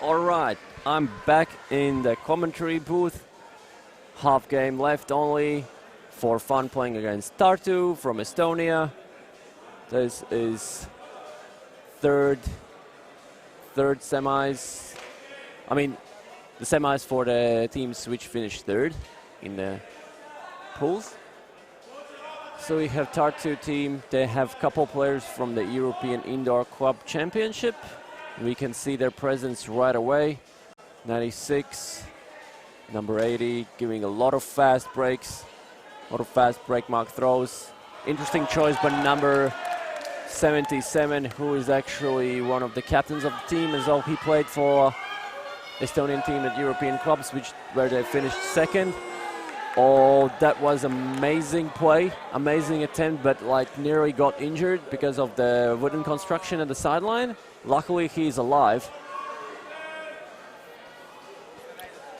All right, I'm back in the commentary booth. Half game left only for Fun playing against Tartu from Estonia. This is third semis. I mean, the semis for the teams which finished third in the pools. So we have Tartu team. They have a couple players from the European Indoor Club Championship. We can see their presence right away. 96, number 80, giving a lot of fast breaks, a lot of fast break mark throws. Interesting choice by number 77, who is actually one of the captains of the team as well. He played for Estonian team at European clubs, where they finished second. Oh, that was amazing play, amazing attempt, but like nearly got injured because of the wooden construction at the sideline. Luckily, he's alive.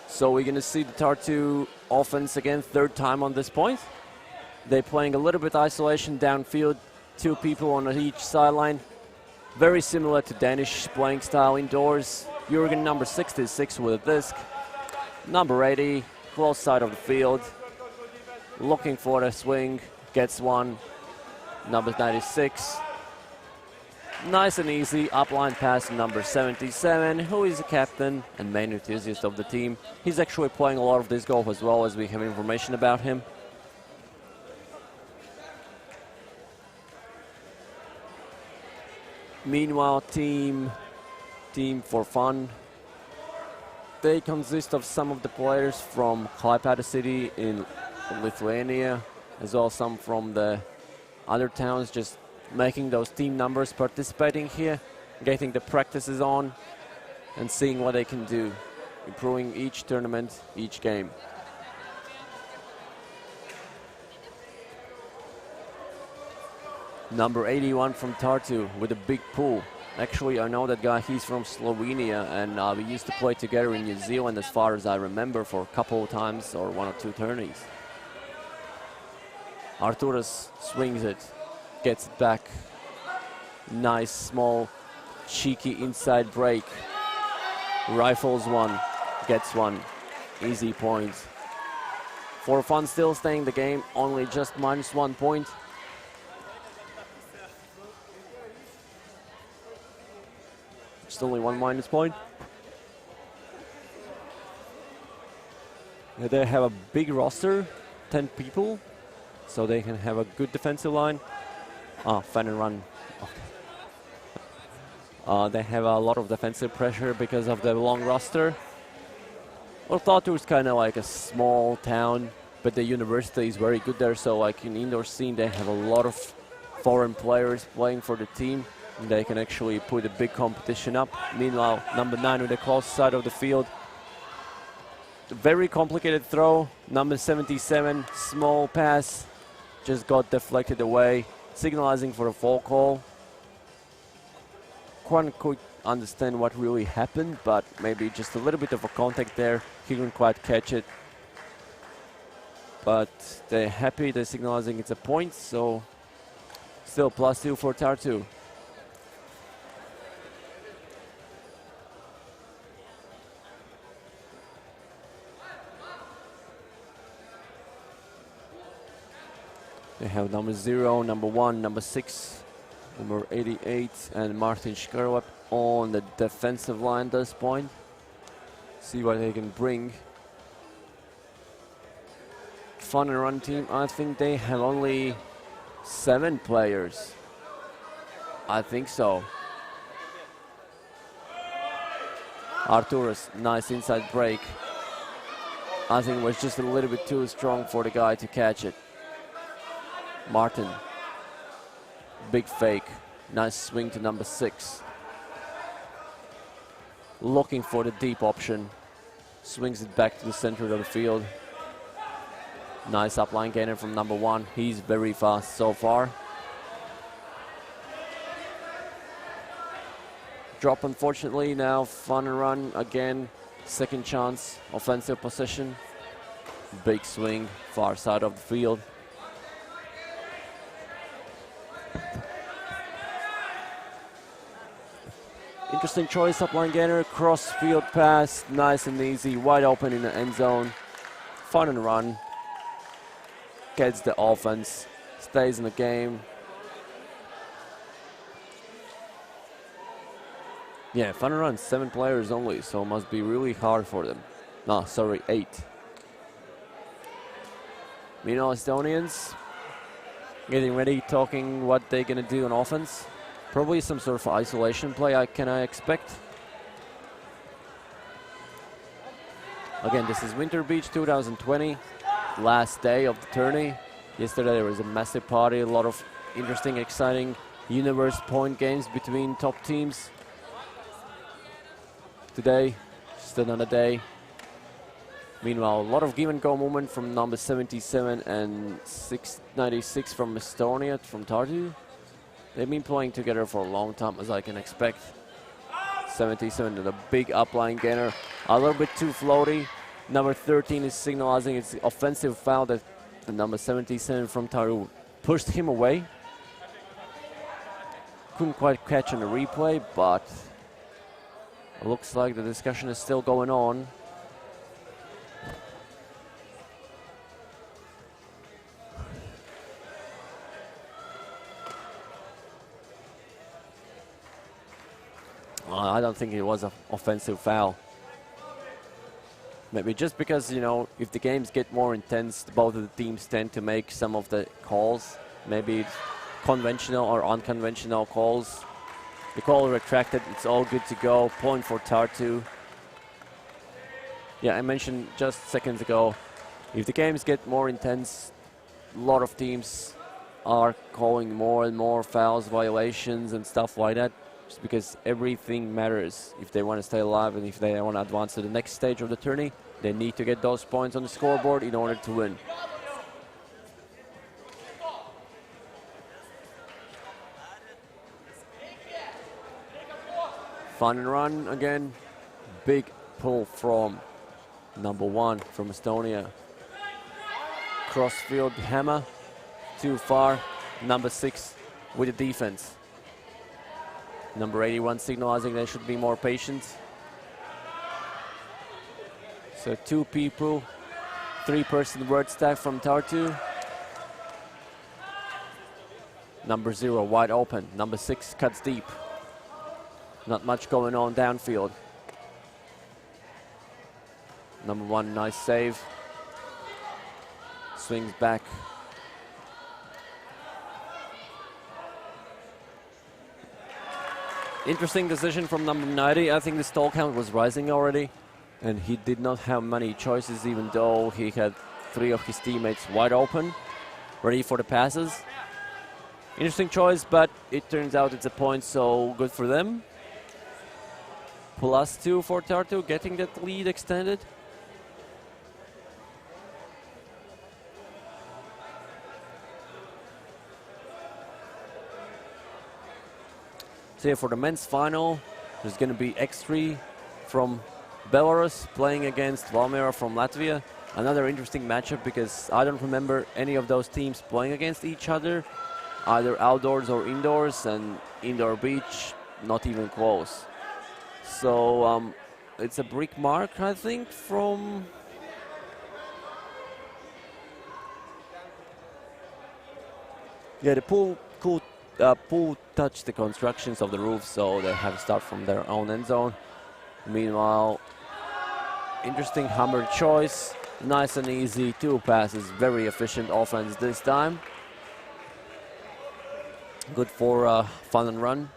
So we're going to see the Tartu offense again, third time on this point. They're playing a little bit isolation downfield, 2 people on each sideline. Very similar to Danish playing style indoors. Jürgen, number 66 with a disc. Number 80, close side of the field. Looking for a swing, gets one. Number 96. Nice and easy upline pass to number 77, who is the captain and main enthusiast of the team. He's actually playing a lot of disc golf as well, as we have information about him. Meanwhile, team for Fun, they consist of some of the players from Klaipėda city in Lithuania, as well as some from the other towns, just making those team numbers, participating here, getting the practices on, and seeing what they can do, improving each tournament, each game. Number 81 from Tartu with a big pull. Actually, I know that guy, he's from Slovenia, and we used to play together in New Zealand, as far as I remember, for a couple of times, or 1 or 2 tourneys. Arturas swings it, gets it back. Nice, small, cheeky inside break. Rifles one, gets one. Easy point. For Fun, still staying the game, only just -1 point. Just only 1 minus point. They have a big roster, 10 people, so they can have a good defensive line. Fun&Run. They have a lot of defensive pressure because of the long roster. Well, Tartu is kind of like a small town, but the university is very good there, so like in indoor scene they have a lot of foreign players playing for the team. They can actually put a big competition up. Meanwhile, number 9 with the close side of the field. Very complicated throw. Number 77, small pass, just got deflected away, signalizing for a fall call. Kwan could understand what really happened, but maybe just a little bit of a contact there. He couldn't quite catch it. But they're happy, they're signalizing it's a point, so still +2 for Tartu. They have number 0, number 1, number 6, number 88, and Martin Škarlep on the defensive line at this point. See what they can bring. Fun&Run team, I think they have only 7 players. I think so. Arturas, nice inside break. I think it was just a little bit too strong for the guy to catch it. Martin, big fake, nice swing to number 6. Looking for the deep option, swings it back to the center of the field. Nice upline gainer from number 1, he's very fast so far. Drop unfortunately, now Fun&Run again, second chance, offensive possession. Big swing, far side of the field. Interesting choice, upline gainer, cross-field pass, nice and easy, wide open in the end zone. Fun and run. Gets the offense, stays in the game. Yeah, Fun and Run, 7 players only, so must be really hard for them. No, sorry, 8. Meanwhile, Estonians getting ready, talking what they're gonna do on offense. Probably some sort of isolation play, I expect. Again, this is Winter Beach 2020, last day of the tourney. Yesterday there was a massive party, a lot of interesting, exciting universe point games between top teams. Today, just another day. Meanwhile, a lot of give and go movement from number 77 and 696 from Estonia, from Tartu. They've been playing together for a long time, as I can expect. 77 and a big upline gainer, a little bit too floaty. Number 13 is signalizing its offensive foul that the number 77 from Tartu pushed him away. Couldn't quite catch on the replay, but it looks like the discussion is still going on. I don't think it was an offensive foul. Maybe just because, you know, if the games get more intense, both of the teams tend to make some of the calls. Maybe it's conventional or unconventional calls. The call retracted, it's all good to go. Point for Tartu. Yeah, I mentioned just seconds ago, if the games get more intense, a lot of teams are calling more and more fouls, violations and stuff like that, just because everything matters. If they want to stay alive and if they want to advance to the next stage of the tourney, they need to get those points on the scoreboard in order to win. Fun and Run again. Big pull from number 1 from Estonia. Crossfield hammer. Too far. Number 6 with the defense. Number 81 signalizing they should be more patient. So 2 people. 3-person word stack from Tartu. Number 0 wide open. Number 6 cuts deep. Not much going on downfield. Number 1, nice save. Swings back. Interesting decision from number 90. I think the stall count was rising already, and he did not have many choices, even though he had 3 of his teammates wide open, ready for the passes. Interesting choice, but it turns out it's a point, so good for them. +2 for Tartu, getting that lead extended. So yeah, for the men's final, there's going to be X3 from Belarus playing against Valmiera from Latvia. Another interesting matchup because I don't remember any of those teams playing against each other, either outdoors or indoors, and indoor beach, not even close. So it's a brick mark, I think, from... Yeah, the pool touched the constructions of the roof, so they have to start from their own end zone. Meanwhile, interesting hammer choice. Nice and easy, 2 passes, very efficient offense this time. Good for Fun and Run.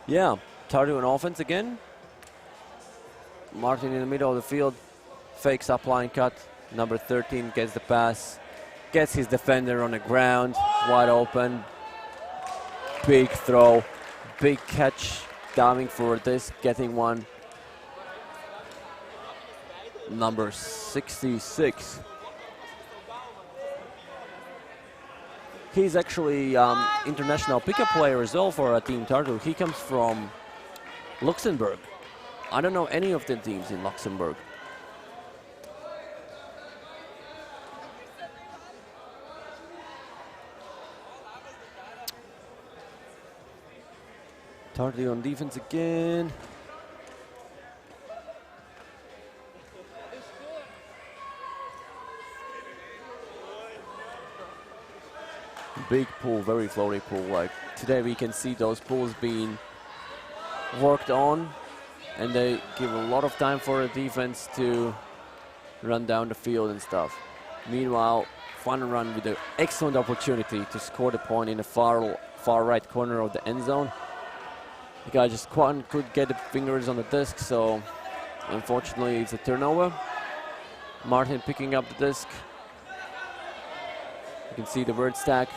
Yeah, Tartu on offense again. Martin in the middle of the field, fakes up line cut. Number 13 gets the pass, gets his defender on the ground, wide open. Big throw, big catch, diving for this, getting one. number 66. He's actually international pickup player as well for Team Tartu. He comes from Luxembourg. I don't know any of the teams in Luxembourg. Tartu on defense again. Big pool, very floaty pool. Like today we can see those pools being worked on, and they give a lot of time for the defense to run down the field and stuff. Meanwhile, Fun&Run with an excellent opportunity to score the point in the far right corner of the end zone. The guy just could get the fingers on the disc, so unfortunately it's a turnover. Martin picking up the disc. You can see the word stack,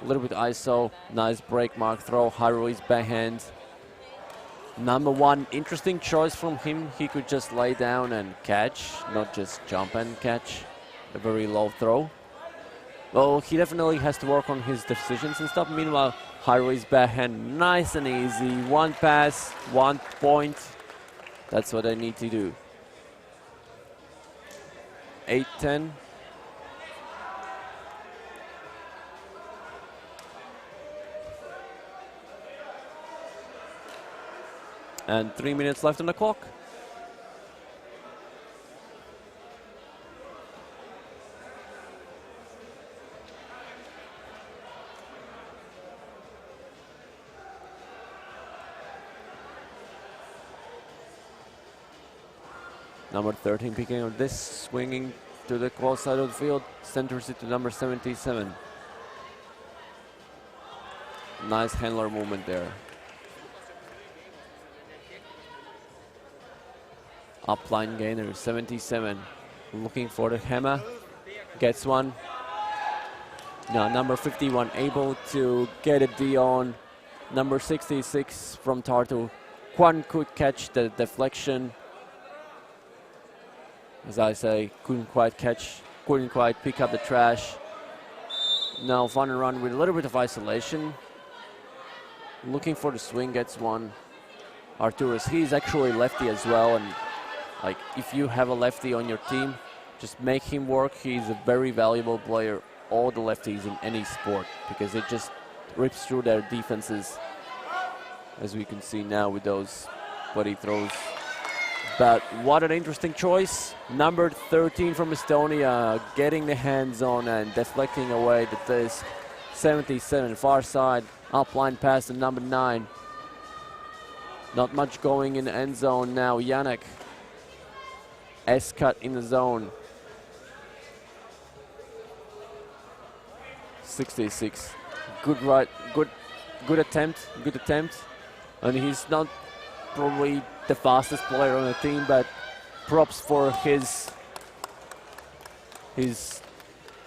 a little bit ISO, nice break mark throw, high release backhand. Number 1, interesting choice from him. He could just lay down and catch, not just jump and catch. A very low throw. Well, he definitely has to work on his decisions and stuff. Meanwhile, high release backhand, nice and easy. 1 pass, 1 point. That's what I need to do. 8-10. And 3 minutes left on the clock. Number 13 picking up this, swinging to the close side of the field, centers it to number 77. Nice handler movement there. Upline gainer, 77. Looking for the hammer. Gets one. Now number 51 able to get a D on. Number 66 from Tartu. Kwan could catch the deflection. As I say, couldn't quite pick up the trash. Now Fun&Run with a little bit of isolation. Looking for the swing, gets one. Arturas, he's actually lefty as well, and like, if you have a lefty on your team, just make him work. He's a very valuable player, all the lefties in any sport, because it just rips through their defenses, as we can see now with those buddy throws. But what an interesting choice. Number 13 from Estonia, getting the hands on and deflecting away the disc. 77, far side, upline pass to number 9. Not much going in the end zone now. Yannick. S-cut in the zone. 66. Good attempt. And he's not probably the fastest player on the team, but props for his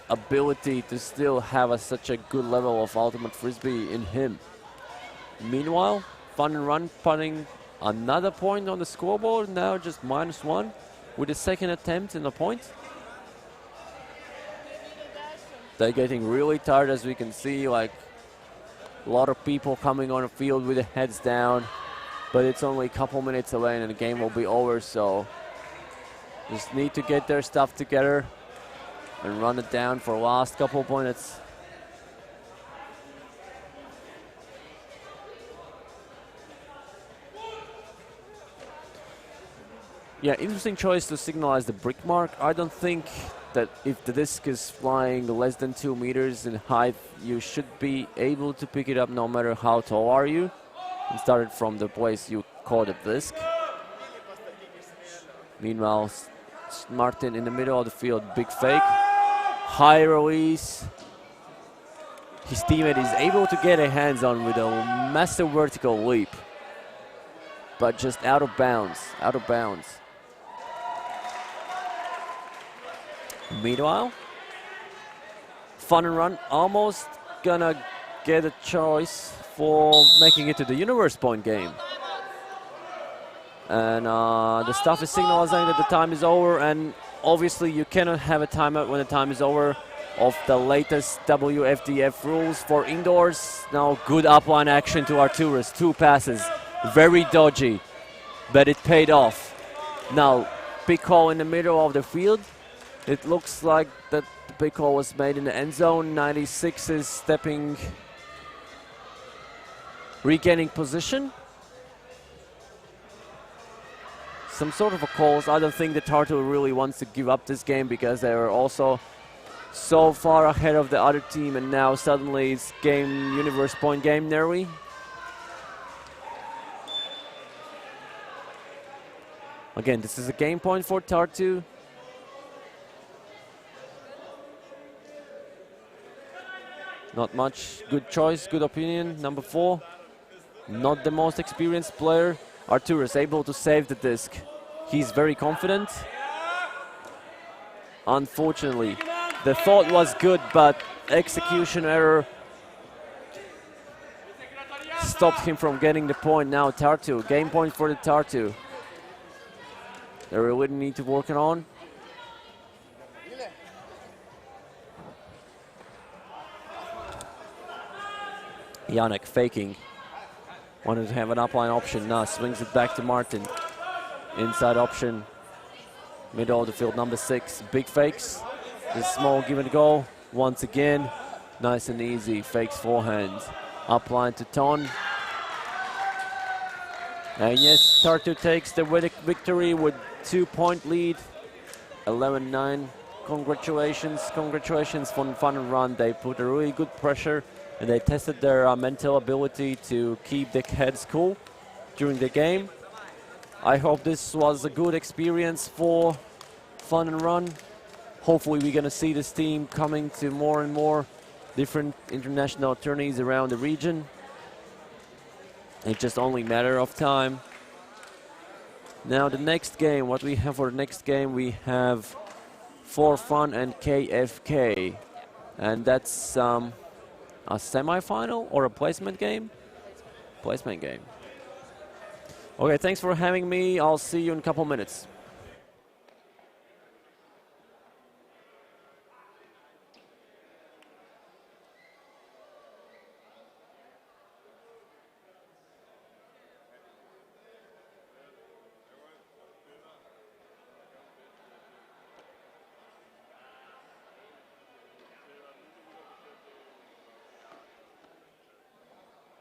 ability to still have such a good level of ultimate frisbee in him. Meanwhile, Fun&Run putting another point on the scoreboard, now just -1. With the second attempt in the point. They're getting really tired, as we can see, like a lot of people coming on the field with their heads down, but it's only a couple minutes away and the game will be over, so just need to get their stuff together and run it down for the last couple of minutes. Yeah, interesting choice to signalize the brick mark. I don't think that if the disc is flying less than 2 meters in height, you should be able to pick it up no matter how tall are you. And start it from the place you caught the disc. Meanwhile, Martin in the middle of the field, big fake. High release. His teammate is able to get a hands on with a massive vertical leap. But just out of bounds. Meanwhile, Fun&Run almost gonna get a choice for making it to the universe point game. And the staff is signaling that the time is over, and obviously you cannot have a timeout when the time is over of the latest WFDF rules for indoors. Now good upline action to Arturas, 2 passes, very dodgy, but it paid off. Now big call in the middle of the field. It looks like that the big call was made in the end zone. 96 is stepping, regaining position. Some sort of a calls. I don't think that Tartu really wants to give up this game because they were also so far ahead of the other team, and now suddenly it's game universe point game nearly. Again, this is a game point for Tartu. Not much. Good choice, good opinion. Number 4. Not the most experienced player. Arturas able to save the disc. He's very confident. Unfortunately, the thought was good, but execution error stopped him from getting the point. Now Tartu, game point for the Tartu. They really need to work it on. Janek faking. Wanted to have an upline option. Now swings it back to Martin. Inside option. Middle of the field, number 6. Big fakes. The small give and go. Once again, nice and easy. Fakes forehand. Upline to Ton. And yes, Tartu takes the victory with 2-point lead. 11-9. Congratulations for Fun&Run. They put a really good pressure, and they tested their mental ability to keep the heads cool during the game. I hope this was a good experience for Fun&Run. Hopefully we're going to see this team coming to more and more different international tourneys around the region. It's just only a matter of time. Now the next game, what we have for the next game, we have For Fun and KFK. And that's a semi-final or a placement game? Placement game. Okay, thanks for having me. I'll see you in a couple minutes.